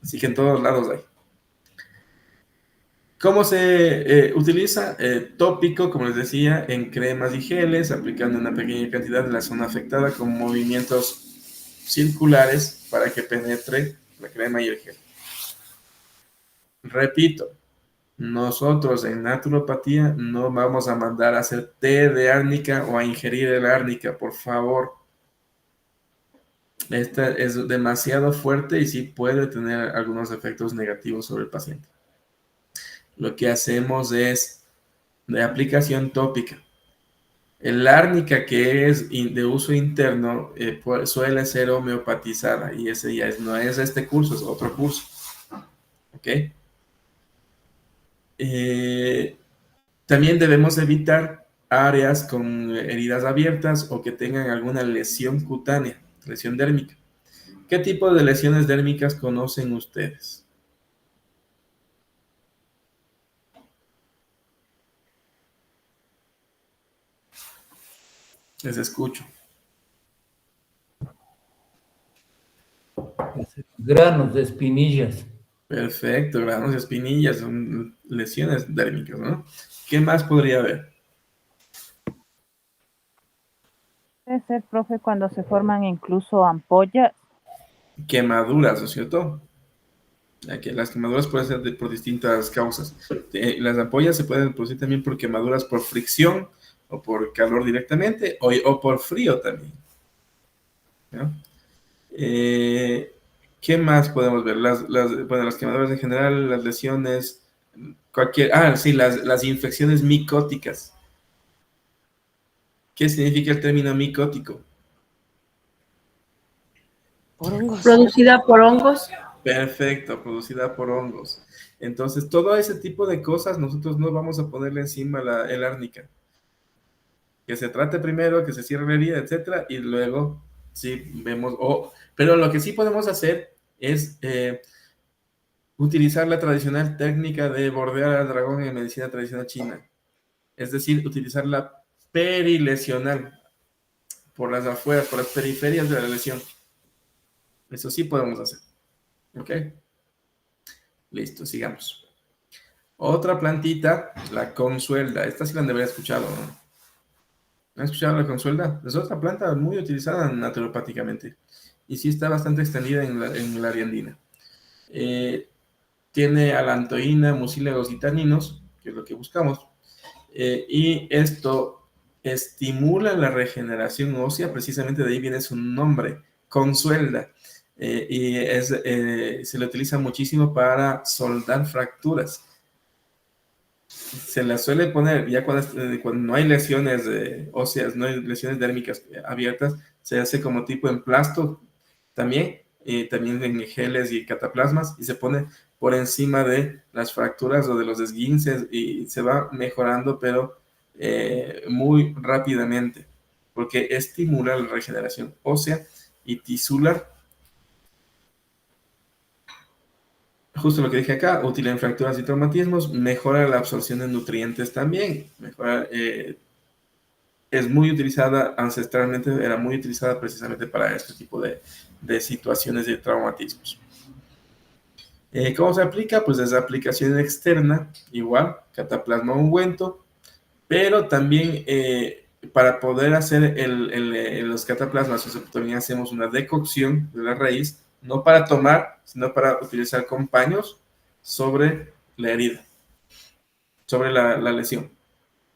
Así que en todos lados hay. ¿Cómo se utiliza? Tópico, como les decía, en cremas y geles, aplicando una pequeña cantidad de la zona afectada con movimientos circulares para que penetre la crema y el gel. Repito, nosotros en naturopatía no vamos a mandar a hacer té de árnica o a ingerir el árnica, por favor. Esta es demasiado fuerte y sí puede tener algunos efectos negativos sobre el paciente. Lo que hacemos es de aplicación tópica. El árnica, que es de uso interno, suele ser homeopatizada y ese ya no es este curso, es otro curso. ¿Ok? También debemos evitar áreas con heridas abiertas o que tengan alguna lesión cutánea, lesión dérmica. ¿Qué tipo de lesiones dérmicas conocen ustedes? Les escucho. Granos de espinillas. Perfecto, granos y espinillas son lesiones dérmicas, ¿no? ¿Qué más podría haber? Puede ser, profe, cuando se forman incluso ampollas. Quemaduras, ¿no es cierto? Aquí, las quemaduras pueden ser por distintas causas. Las ampollas se pueden producir también por quemaduras por fricción o por calor directamente o por frío también, ¿no? ¿Qué más podemos ver? Bueno, las quemaduras en general, las lesiones, sí, las infecciones micóticas. ¿Qué significa el término micótico? Por hongos. Producida por hongos. Perfecto, producida por hongos. Entonces, todo ese tipo de cosas nosotros no vamos a ponerle encima el árnica. Que se trate primero, que se cierre la herida, etcétera, y luego sí vemos. Pero lo que sí podemos hacer es utilizar la tradicional técnica de bordear al dragón en medicina tradicional china. Es decir, utilizar la perilesional por las afueras, por las periferias de la lesión. Eso sí podemos hacer. ¿Ok? Listo, sigamos. Otra plantita, la consuelda. Esta sí la han de haber escuchado, ¿no? ¿Han escuchado la consuelda? Es otra planta muy utilizada naturopáticamente. Y sí está bastante extendida en el área andina. Tiene alantoína, mucílagos y taninos, que es lo que buscamos. Y esto estimula la regeneración ósea, precisamente de ahí viene su nombre, consuelda. Se le utiliza muchísimo para soldar fracturas. Se la suele poner ya cuando no hay lesiones óseas, no hay lesiones dérmicas abiertas, se hace como tipo emplasto también, también en geles y cataplasmas, y se pone por encima de las fracturas o de los esguinces y se va mejorando, pero muy rápidamente, porque estimula la regeneración ósea y tisular. Justo lo que dije acá, útil en fracturas y traumatismos, mejora la absorción de nutrientes también, es muy utilizada ancestralmente, era muy utilizada precisamente para este tipo de situaciones de traumatismos. ¿Cómo se aplica? Pues es aplicación externa, igual, cataplasma ungüento, pero también para poder hacer los cataplasmas, también hacemos una decocción de la raíz, no para tomar, sino para utilizar con paños sobre la herida, sobre la lesión,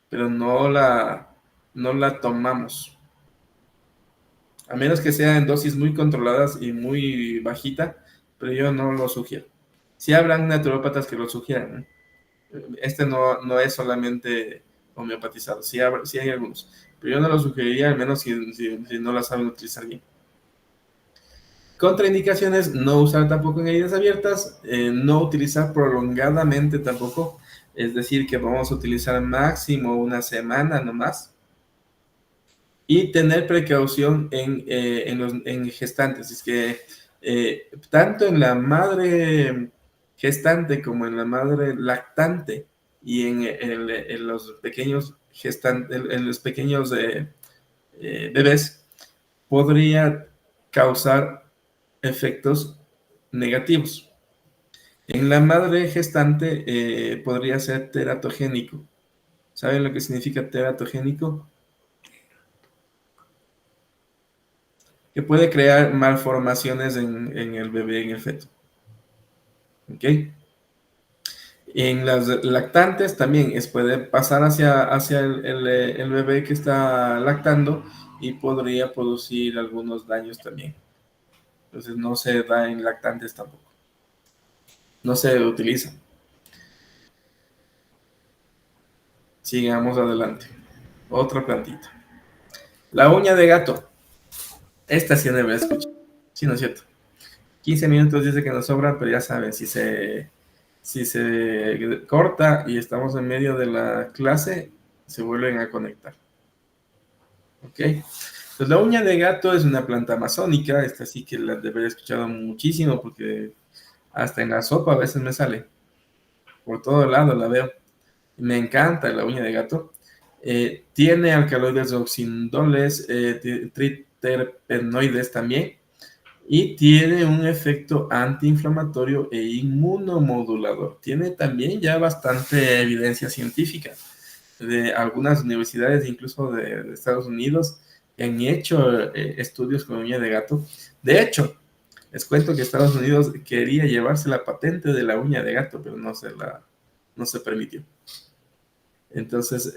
pero no la tomamos. A menos que sea en dosis muy controladas y muy bajita, pero yo no lo sugiero. Sí habrán naturópatas que lo sugieran, ¿eh? Este no es solamente homeopatizado, sí hay algunos, pero yo no lo sugeriría, al menos si no la saben utilizar bien. Contraindicaciones: no usar tampoco en heridas abiertas, no utilizar prolongadamente tampoco, es decir, que vamos a utilizar máximo una semana nomás, y tener precaución en gestantes. Es que tanto en la madre gestante como en la madre lactante y en los pequeños bebés podría causar efectos negativos. En la madre gestante podría ser teratogénico. ¿Saben lo que significa teratogénico? Que puede crear malformaciones en el bebé, en el feto. ¿Ok? En las lactantes también puede pasar hacia el bebé que está lactando y podría producir algunos daños también. Entonces no se da en lactantes tampoco. No se utiliza. Sigamos adelante. Otra plantita. La uña de gato. Esta sí debe escuchar. Sí, ¿no es cierto? 15 minutos dice que nos sobran, pero ya saben, si se corta y estamos en medio de la clase, se vuelven a conectar. ¿Ok? Pues la uña de gato es una planta amazónica. Esta sí que la debería escuchado muchísimo porque hasta en la sopa a veces me sale. Por todo lado la veo. Me encanta la uña de gato. Tiene alcaloides oxindoles, triterpenoides también. Y tiene un efecto antiinflamatorio e inmunomodulador. Tiene también ya bastante evidencia científica de algunas universidades, incluso de Estados Unidos, que han hecho estudios con uña de gato. De hecho, les cuento que Estados Unidos quería llevarse la patente de la uña de gato, pero no se permitió. Entonces,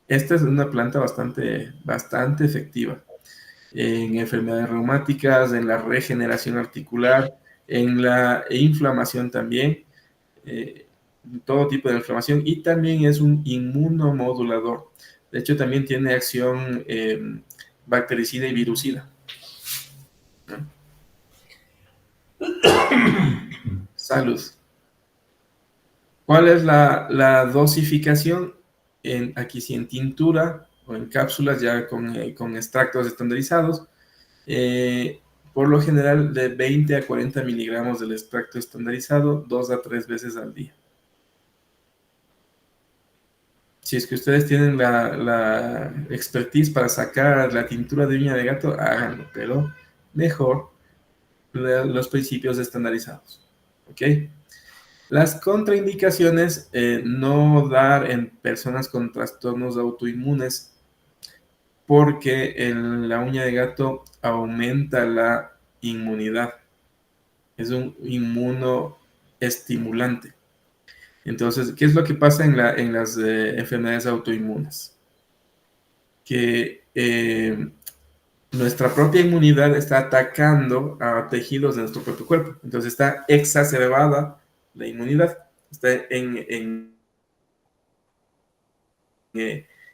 esta es una planta bastante efectiva en enfermedades reumáticas, en la regeneración articular, en la inflamación también, todo tipo de inflamación, y también es un inmunomodulador. De hecho, también tiene acción bactericida y virucida. Salud. ¿Cuál es la dosificación? Aquí sí, en tintura o en cápsulas ya con extractos estandarizados. Por lo general de 20 a 40 miligramos del extracto estandarizado 2 a 3 veces al día. Si es que ustedes tienen la expertise para sacar la tintura de uña de gato, háganlo, pero mejor los principios estandarizados. ¿Ok? Las contraindicaciones, no dar en personas con trastornos autoinmunes, porque la uña de gato aumenta la inmunidad. Es un inmunoestimulante. Entonces, ¿qué es lo que pasa en las enfermedades autoinmunes? Que nuestra propia inmunidad está atacando a tejidos de nuestro propio cuerpo. Entonces está exacerbada la inmunidad. Está en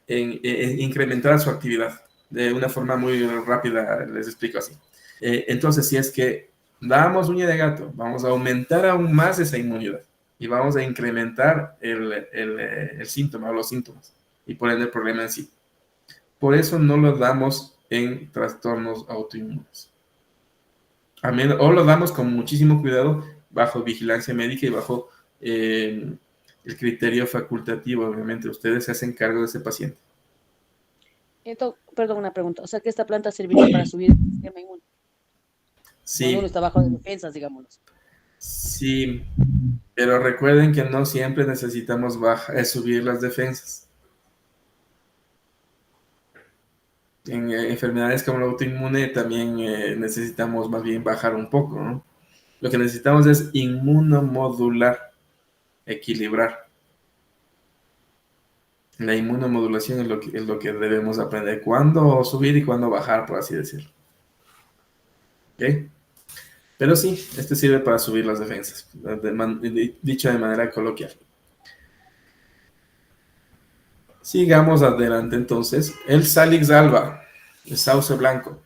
incrementar su actividad de una forma muy rápida, les explico así. Entonces, si es que damos uña de gato, vamos a aumentar aún más esa inmunidad y vamos a incrementar el síntoma o los síntomas y por ende el problema en sí. Por eso no lo damos en trastornos autoinmunes. O lo damos con muchísimo cuidado, bajo vigilancia médica y bajo el criterio facultativo. Obviamente, ustedes se hacen cargo de ese paciente. Entonces, perdón, una pregunta. O sea, que esta planta serviría para subir el sistema inmune. Sí. Cuando uno está bajo de defensas, digámoslo. Sí, pero recuerden que no siempre necesitamos subir las defensas. En enfermedades como la autoinmune también necesitamos más bien bajar un poco, ¿no? Lo que necesitamos es inmunomodular, equilibrar. La inmunomodulación es lo que debemos aprender. Cuándo subir y cuándo bajar, por así decirlo. ¿Ok? Pero sí, este sirve para subir las defensas, dicho de manera coloquial. Sigamos adelante entonces. El Salix alba, el sauce blanco.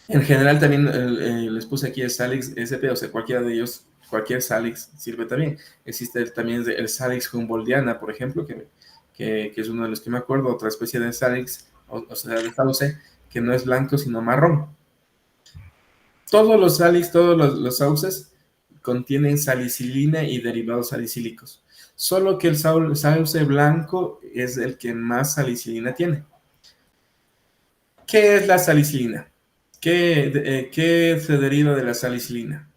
En general también les puse aquí el Salix SP, o sea, cualquiera de ellos, cualquier Salix sirve también. Existe también el Salix humboldtiana, por ejemplo, que es uno de los que me acuerdo, otra especie de Salix, o sea, de sauce, que no es blanco sino marrón. Todos los Salix, todos los sauces contienen salicilina y derivados salicílicos. Solo que el sauce blanco es el que más salicilina tiene. ¿Qué es la salicilina? ¿Qué se deriva de la salicilina?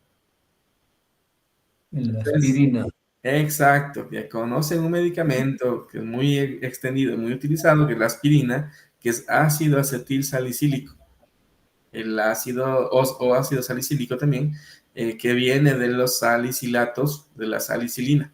La aspirina. Exacto, ya conocen un medicamento que es muy extendido, muy utilizado, que es la aspirina, que es ácido acetil salicílico. El ácido o ácido salicílico también, que viene de los salicilatos de la salicilina.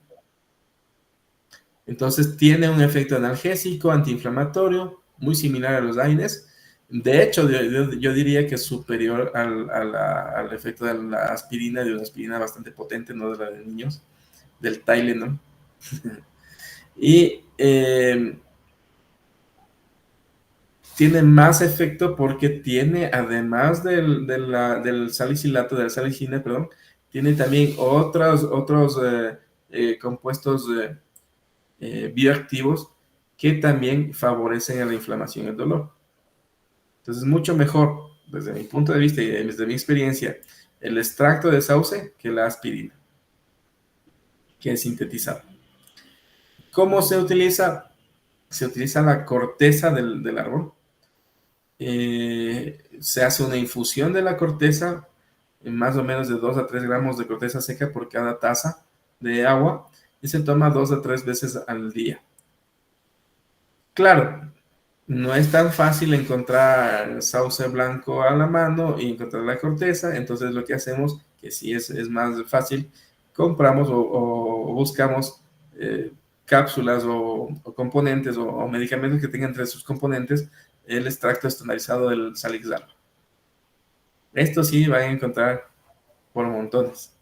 Entonces tiene un efecto analgésico, antiinflamatorio, muy similar a los AINES, De hecho, yo diría que es superior al efecto de la aspirina, de una aspirina bastante potente, no de la de niños, del Tylenol. Y tiene más efecto porque tiene, además del salicilato, de la salicina, perdón, tiene también otros compuestos bioactivos que también favorecen a la inflamación y el dolor. Entonces, mucho mejor, desde mi punto de vista y desde mi experiencia, el extracto de sauce que la aspirina, que es sintetizado. ¿Cómo se utiliza? Se utiliza la corteza del árbol. Se hace una infusión de la corteza, más o menos de 2 a 3 gramos de corteza seca por cada taza de agua, y se toma 2 a 3 veces al día. Claro, no es tan fácil encontrar sauce blanco a la mano y encontrar la corteza, entonces lo que hacemos, que sí es más fácil, compramos o buscamos cápsulas o componentes o medicamentos que tengan entre sus componentes el extracto estandarizado del Salix-Dal. Esto sí van a encontrar por montones.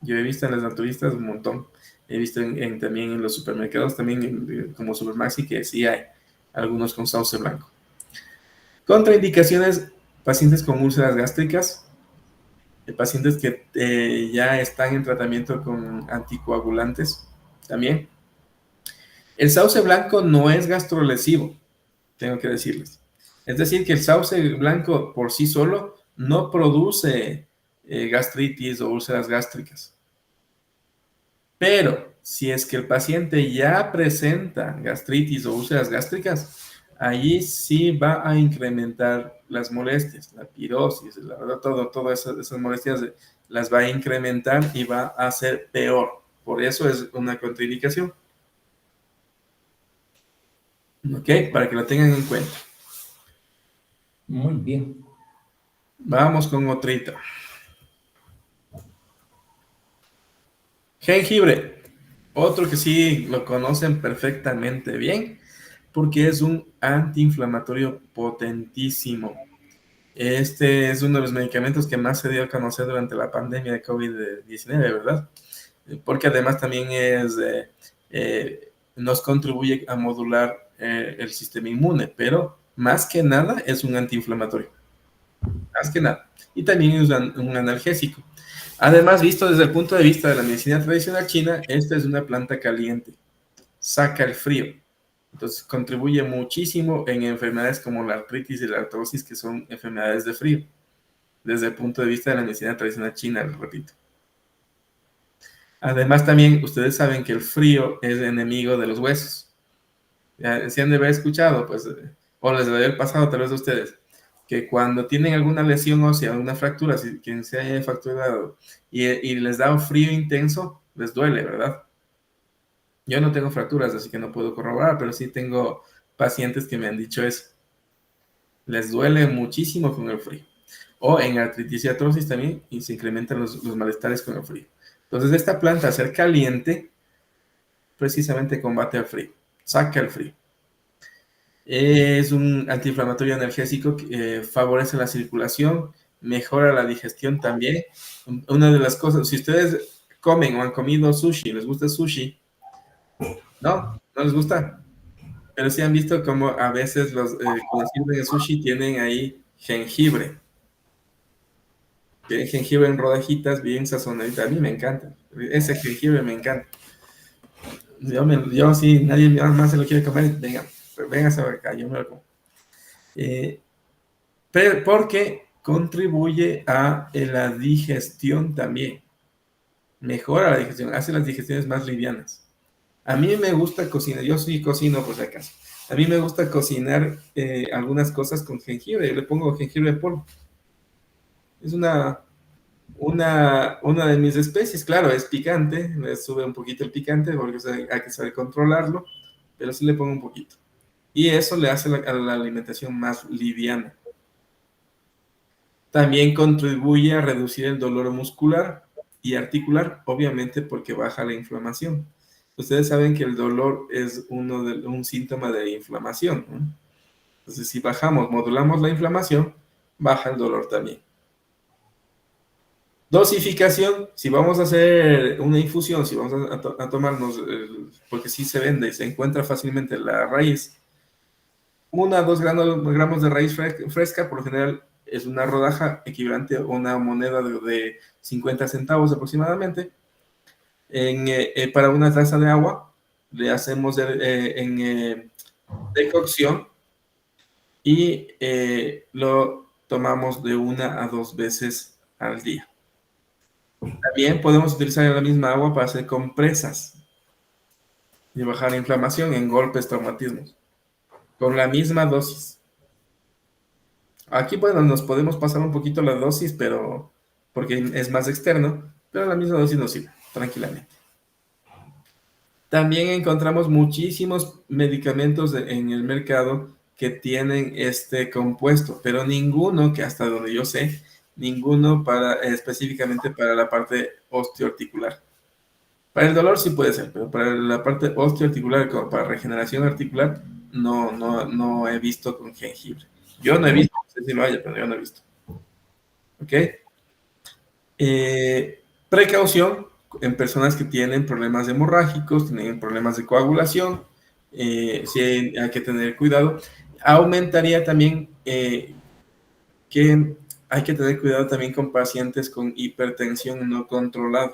Yo he visto en las naturistas un montón. He visto también en los supermercados, también como Supermaxi, que sí hay algunos con sauce blanco. Contraindicaciones: pacientes con úlceras gástricas, pacientes que ya están en tratamiento con anticoagulantes también. El sauce blanco no es gastrolesivo, tengo que decirles. Es decir, que el sauce blanco por sí solo no produce gastritis o úlceras gástricas. Pero si es que el paciente ya presenta gastritis o úlceras gástricas, allí sí va a incrementar las molestias, la pirosis, la verdad, todas esas molestias las va a incrementar y va a ser peor. Por eso es una contraindicación. ¿Ok? Para que lo tengan en cuenta. Muy bien. Vamos con otrito. Jengibre. Otro que sí lo conocen perfectamente bien, porque es un antiinflamatorio potentísimo. Este es uno de los medicamentos que más se dio a conocer durante la pandemia de COVID-19, ¿verdad? Porque además también nos contribuye a modular el sistema inmune, pero más que nada es un antiinflamatorio. Más que nada. Y también es un analgésico. Además, visto desde el punto de vista de la medicina tradicional china, esta es una planta caliente. Saca el frío. Entonces, contribuye muchísimo en enfermedades como la artritis y la artrosis, que son enfermedades de frío. Desde el punto de vista de la medicina tradicional china, lo repito. Además, también ustedes saben que el frío es enemigo de los huesos. Ya, si han de haber escuchado, pues, o les debe haber pasado tal vez a ustedes, que cuando tienen alguna lesión ósea, alguna fractura, si quien se haya fracturado y les da un frío intenso, les duele, ¿verdad? Yo no tengo fracturas, así que no puedo corroborar, pero sí tengo pacientes que me han dicho eso. Les duele muchísimo con el frío. O en artritis y artrosis también, y se incrementan los malestares con el frío. Entonces, esta planta, al ser caliente, precisamente combate el frío, saca el frío. Es un antiinflamatorio analgésico que favorece la circulación, mejora la digestión también. Una de las cosas, si ustedes comen o han comido sushi, les gusta sushi, ¿no? ¿No les gusta? Pero sí han visto como a veces cuando sirven el sushi tienen ahí jengibre. Tienen jengibre en rodajitas bien sazonadita. A mí me encanta. Ese jengibre me encanta. Yo sí, nadie más se lo quiere comer. Venga, pues véngase acá, yo me lo como. Pero porque contribuye a la digestión también. Mejora la digestión, hace las digestiones más livianas. A mí me gusta cocinar, yo sí cocino por si acaso. A mí me gusta cocinar algunas cosas con jengibre. Yo le pongo jengibre en polvo. Es una de mis especies. Claro, es picante, le sube un poquito el picante porque hay que saber controlarlo, pero sí le pongo un poquito. Y eso le hace a la alimentación más liviana. También contribuye a reducir el dolor muscular y articular, obviamente porque baja la inflamación. Ustedes saben que el dolor es un síntoma de inflamación, ¿no? Entonces, si modulamos la inflamación, baja el dolor también. Dosificación, si vamos a hacer una infusión, si vamos a tomarnos, porque sí se vende y se encuentra fácilmente la raíz, 1 a 2 gramos de raíz fresca, por lo general es una rodaja equivalente a una moneda de 50 centavos aproximadamente. Para una taza de agua, le hacemos en decocción y lo tomamos de 1 a 2 veces al día. También podemos utilizar la misma agua para hacer compresas y bajar la inflamación en golpes, traumatismos, con la misma dosis. Aquí, bueno, nos podemos pasar un poquito la dosis, pero porque es más externo, pero la misma dosis nos sirve tranquilamente. También encontramos muchísimos medicamentos en el mercado que tienen este compuesto, pero ninguno, que hasta donde yo sé, ninguno específicamente para la parte osteoarticular. Para el dolor sí puede ser, pero para la parte osteoarticular, como para regeneración articular, no he visto con jengibre. Yo no he visto, no sé si lo haya, pero yo no he visto. ¿Ok? Precaución en personas que tienen problemas hemorrágicos, tienen problemas de coagulación, sí hay que tener cuidado. Aumentaría también que hay que tener cuidado también con pacientes con hipertensión no controlada.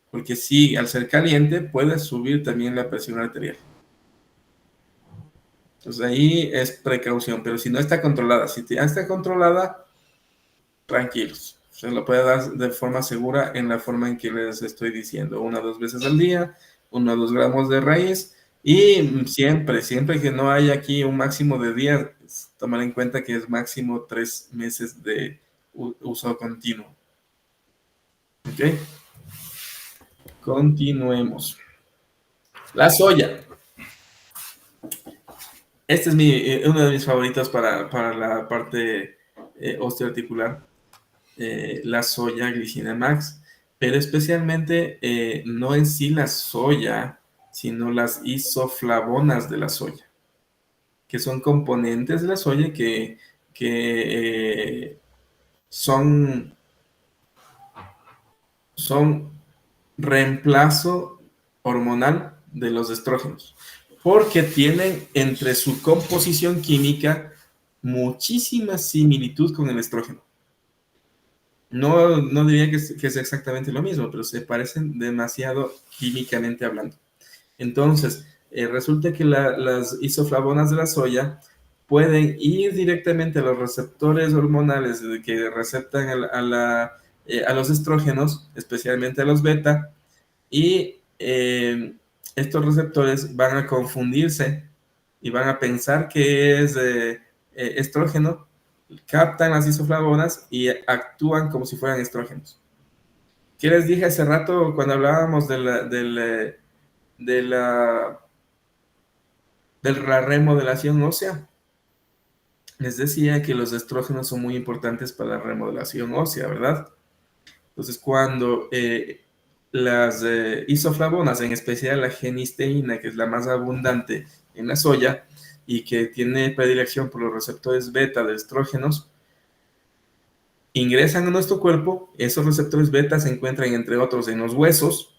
Porque sí, al ser caliente puede subir también la presión arterial. Entonces ahí es precaución, pero si no está controlada, si ya está controlada, tranquilos. Se lo puede dar de forma segura en la forma en que les estoy diciendo, 1 o 2 veces al día, 1 o 2 gramos de raíz, y siempre que no haya aquí un máximo de días, tomar en cuenta que es máximo 3 meses de uso continuo. ¿Ok? Continuemos. La soya. Este es uno de mis favoritos para la parte osteoarticular. La soya glicina max, pero especialmente no en sí la soya, sino las isoflavonas de la soya, que son componentes de la soya que son reemplazo hormonal de los estrógenos, porque tienen entre su composición química muchísima similitud con el estrógeno. No diría que es exactamente lo mismo, pero se parecen demasiado químicamente hablando. Entonces, resulta que las isoflavonas de la soya pueden ir directamente a los receptores hormonales que receptan a los estrógenos, especialmente a los beta, y estos receptores van a confundirse y van a pensar que es estrógeno, captan las isoflavonas y actúan como si fueran estrógenos. ¿Qué les dije hace rato cuando hablábamos de la remodelación ósea? Les decía que los estrógenos son muy importantes para la remodelación ósea, ¿verdad? Entonces, cuando las isoflavonas, en especial la genisteína, que es la más abundante en la soya y que tiene predilección por los receptores beta de estrógenos, ingresan a nuestro cuerpo. Esos receptores beta se encuentran, entre otros, en los huesos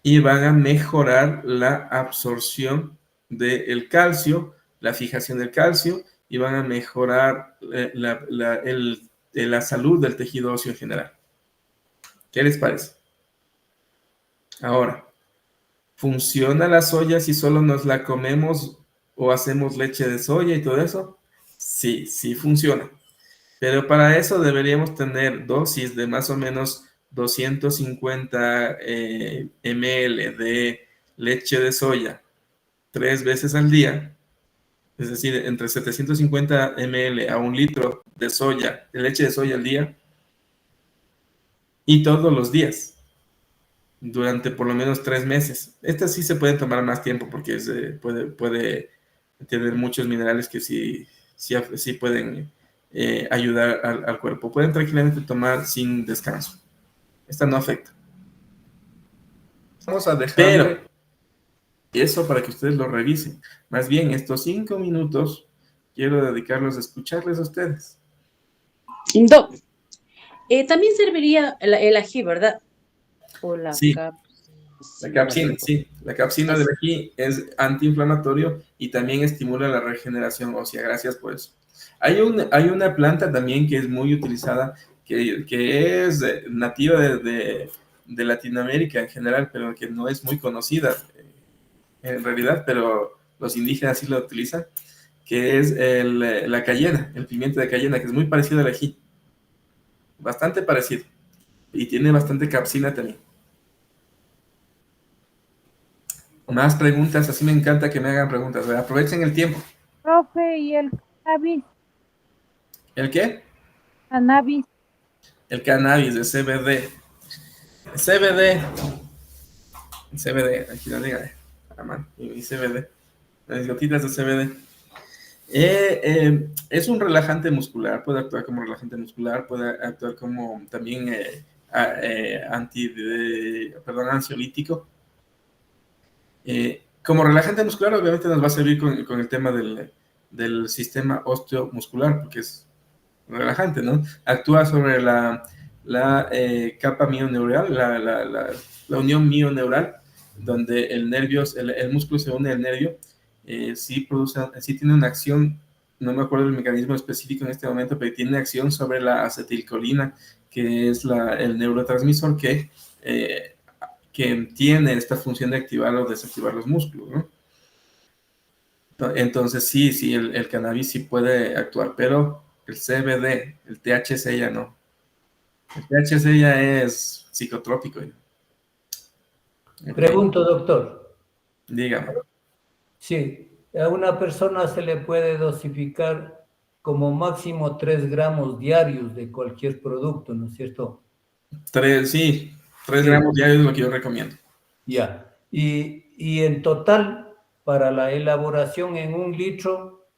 y van a mejorar la absorción del calcio, la fijación del calcio, y van a mejorar la salud del tejido óseo en general. ¿Qué les parece? Ahora, ¿funciona la soya si solo nos la comemos o hacemos leche de soya y todo eso? Sí, sí funciona. Pero para eso deberíamos tener dosis de más o menos 250 ml de leche de soya 3 veces al día. Es decir, entre 750 ml a 1 litro de leche de soya al día. Y todos los días, durante por lo menos 3 meses. Estas sí se pueden tomar más tiempo porque puede tener muchos minerales que sí pueden ayudar al cuerpo. Pueden tranquilamente tomar sin descanso. Esta no afecta. Vamos a dejar. Pero Eso para que ustedes lo revisen. Más bien, estos 5 minutos quiero dedicarlos a escucharles a ustedes. Doc, también serviría el ají, ¿verdad? O la Sí. capsina. La capsina, sí. La capsina del ají es antiinflamatorio y también estimula la regeneración ósea. Gracias por eso. Hay una planta también que es muy utilizada, que es nativa de Latinoamérica en general, pero que no es muy conocida en realidad, pero los indígenas sí la utilizan, que es la cayena, el pimiento de cayena, que es muy parecido al ají. Bastante parecido. Y tiene bastante capsina también. Más preguntas, así me encanta que me hagan preguntas. Aprovechen el tiempo. Profe, ¿y el cannabis? ¿El qué? Cannabis. El cannabis, el CBD. CBD, aquí lo diga. Y CBD. Las gotitas de CBD. Es un relajante muscular, puede actuar como relajante muscular, puede actuar como también ansiolítico. Como relajante muscular, obviamente nos va a servir con el tema del sistema osteomuscular, porque es relajante, ¿no? Actúa sobre la capa mioneural, la unión mioneural, donde el músculo se une al nervio, sí tiene una acción, no me acuerdo el mecanismo específico en este momento, pero tiene acción sobre la acetilcolina, que es el neurotransmisor que tiene esta función de activar o desactivar los músculos, ¿no? Entonces sí, el cannabis sí puede actuar, pero el CBD, el THC ya no. El THC ya es psicotrópico. Okay. Pregunto, doctor. Dígame. Sí, a una persona se le puede dosificar como máximo 3 gramos diarios de cualquier producto, ¿no es cierto? 3 gramos diarios es lo que yo recomiendo. Ya. Y en total, para la elaboración en 1 litro,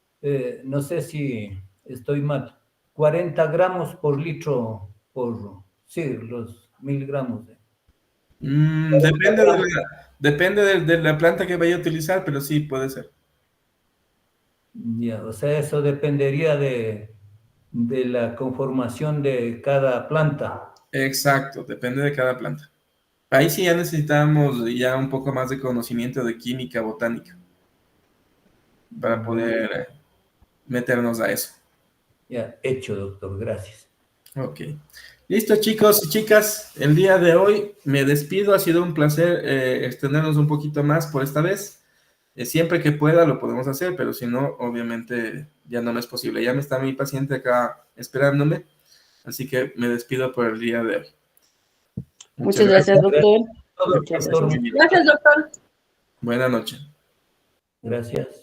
no sé si estoy mal, 40 gramos por litro, los 1000 gramos. Depende de la planta que vaya a utilizar, pero sí puede ser. Ya, o sea, eso dependería de la conformación de cada planta. Exacto, depende de cada planta. Ahí sí ya necesitamos ya un poco más de conocimiento de química botánica para poder meternos a eso. Ya, hecho, doctor, gracias. Ok. Listo, chicos y chicas, el día de hoy me despido, ha sido un placer extendernos un poquito más por esta vez. Siempre que pueda lo podemos hacer, pero si no, obviamente ya no me es posible. Ya me está mi paciente acá esperándome, así que me despido por el día de hoy. Muchas gracias, doctor. Muchas gracias. Gracias, doctor. Buenas noches. Gracias.